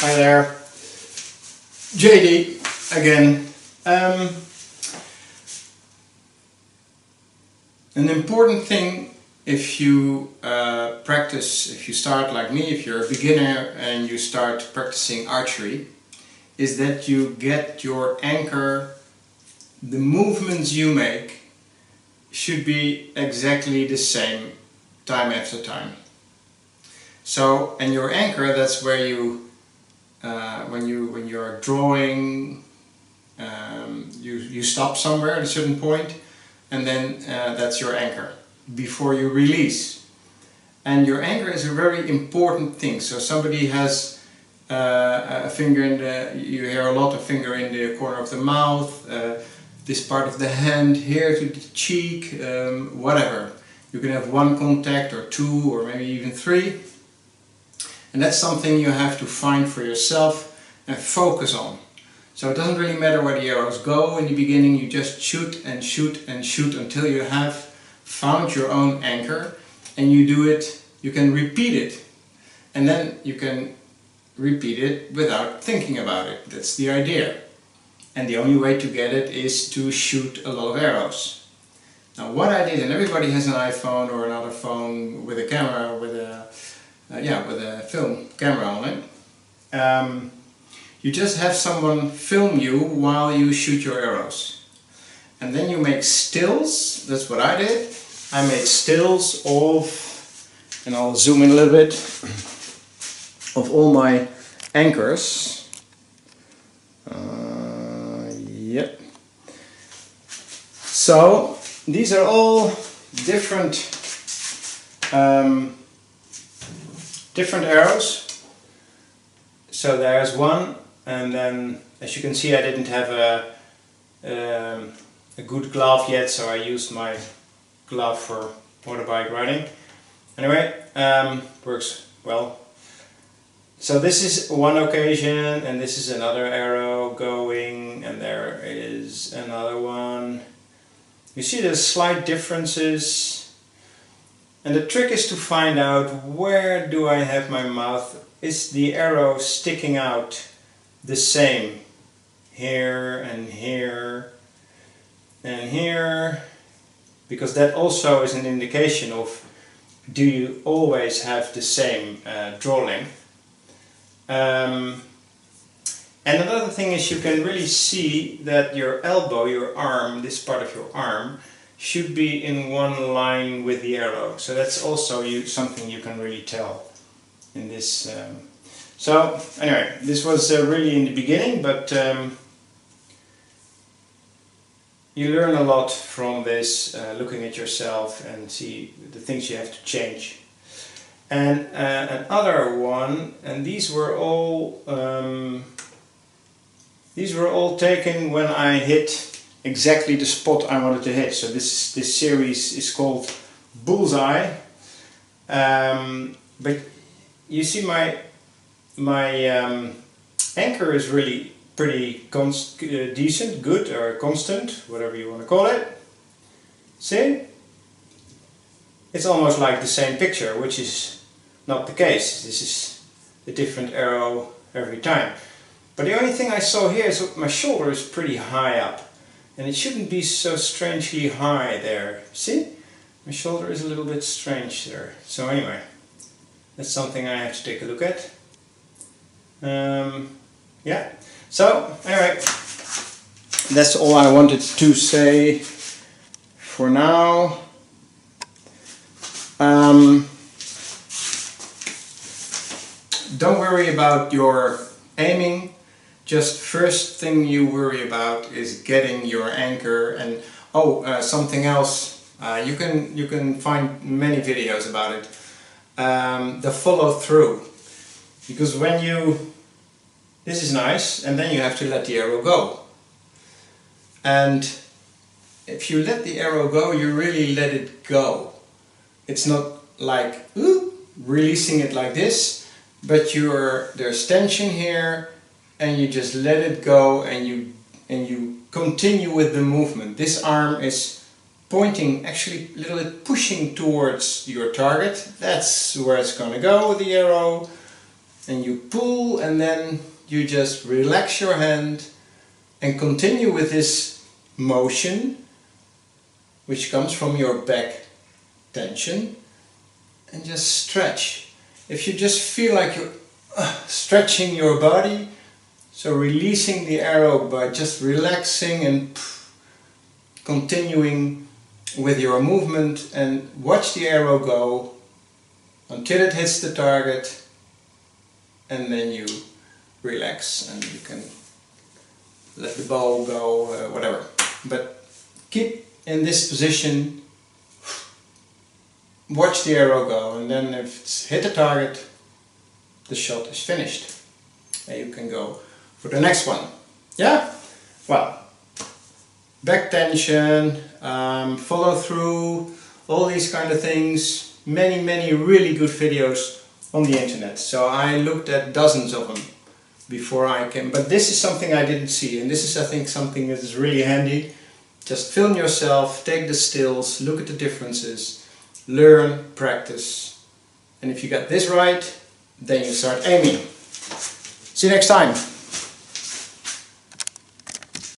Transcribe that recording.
Hi there, JD again. An important thing if you if you start like me, if you're a beginner and you start practicing archery, is that you get your anchor, the movements you make should be exactly the same time after time. So, and your anchor, that's where you when you're drawing, you stop somewhere at a certain point, and then that's your anchor before you release. And your anchor is a very important thing. So somebody has a finger in the, you hear a lot of finger in the corner of the mouth, this part of the hand, here to the cheek, whatever. You can have one contact or two or maybe even three. And that's something you have to find for yourself and focus on. So it doesn't really matter where the arrows go in the beginning, you just shoot and shoot and shoot until you have found your own anchor, and you do it, you can repeat it. And then you can repeat it without thinking about it. That's the idea. And the only way to get it is to shoot a lot of arrows. Now what I did, and everybody has an iPhone or another phone with a camera, with a film camera on it. You just have someone film you while you shoot your arrows. And then you make stills, that's what I did. I made stills of, and I'll zoom in a little bit, of all my anchors. Yep. So, these are all different arrows. So there's one, and then as you can see I didn't have a good glove yet, so I used my glove for motorbike riding. Anyway, works well. So this is one occasion, and this is another arrow going, and there is another one. You see there's slight differences. And the trick is to find out, where do I have my mouth? Is the arrow sticking out the same? Here and here and here. Because that also is an indication of, do you always have the same draw length? And another thing is, you can really see that your elbow, your arm, this part of your arm, should be in one line with the arrow. So that's also something you can really tell in this. So anyway, this was really in the beginning, but you learn a lot from this, looking at yourself and see the things you have to change. And another one, and these were all taken when I hit exactly the spot I wanted to hit. So this series is called Bullseye. But you see my anchor is really pretty decent, good, or constant, whatever you want to call it. See? It's almost like the same picture, which is not the case. This is a different arrow every time. But the only thing I saw here is my shoulder is pretty high up. And it shouldn't be so strangely high there. See? My shoulder is a little bit strange there. So anyway, that's something I have to take a look at. Yeah. So anyway, that's all I wanted to say for now. Don't worry about your aiming. Just first thing you worry about is getting your anchor. And something else, you can find many videos about it. The follow through, because when this is nice, and then you have to let the arrow go. And if you let the arrow go, you really let it go. It's not like releasing it like this, but there's tension here, and you just let it go, and you continue with the movement. This arm is pointing, actually a little bit pushing towards your target. That's where it's going to go with the arrow. and you pull, and then you just relax your hand and continue with this motion which comes from your back tension, and just stretch. If you just feel like you're stretching your body, so releasing the arrow by just relaxing and continuing with your movement, and watch the arrow go until it hits the target, and then you relax and you can let the bow go, whatever. But keep in this position, watch the arrow go, and then if it's hit the target, the shot is finished. And you can go for the next one. Yeah? Well, back tension, follow through, all these kind of things. Many really good videos on the internet. So I looked at dozens of them before I came. But this is something I didn't see, and this is, I think, something that is really handy. Just film yourself, take the stills, look at the differences, learn, practice. And if you got this right, then you start aiming. See you next time.